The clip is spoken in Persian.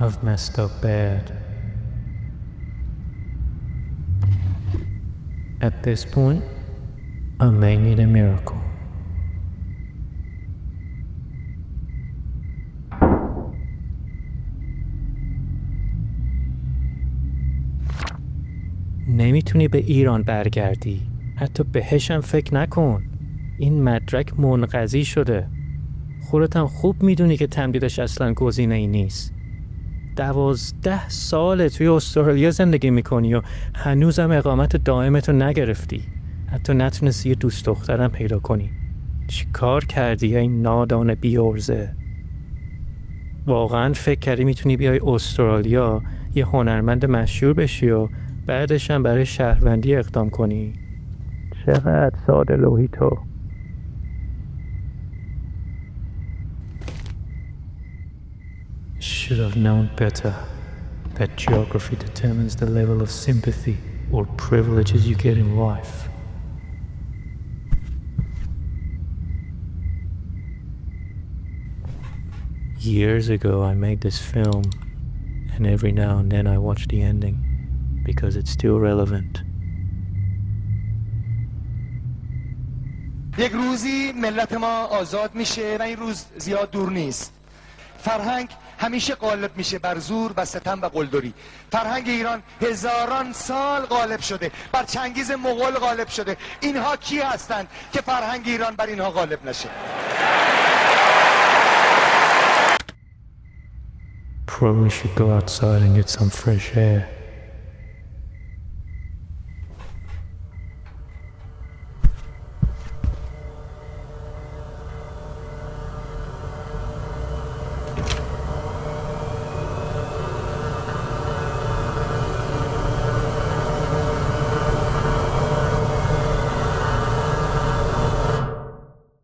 I've messed up bad. At this point, I may need a miracle. نمیتونی به ایران برگردی. حتی بهشم فکر نکن. این مدرک منقضی شده. خودت هم خوب میدونی که تمدیدش اصلا گزینه ای نیست. 12 ساله توی استرالیا زندگی میکنی و هنوزم اقامت دائمتو نگرفتی. حتی نتونستی یه دوست دخترم پیدا کنی. چی کار کردی این نادان بی‌عرضه؟ واقعا فکر کردی میتونی بیای استرالیا یه هنرمند مشهور بشی و بعدش هم برای شهروندی اقدام کنی؟ چقدر ساده لوحی تو. Should have known better that geography determines the level of sympathy or privileges you get in life. Years ago I made this film, and every now and then I watch the ending because it's still relevant. یک روزی ملت ما آزاد میشه و این روز زیاد دور نیست. فرهنگ همیشه غالب میشه بر زور و ستم و قلدری. فرهنگ ایران هزاران سال غالب شده، بر چنگیز مغول غالب شده. اینها کی هستند که فرهنگ ایران بر اینها غالب نشه؟ Probably should go outside and get some fresh air.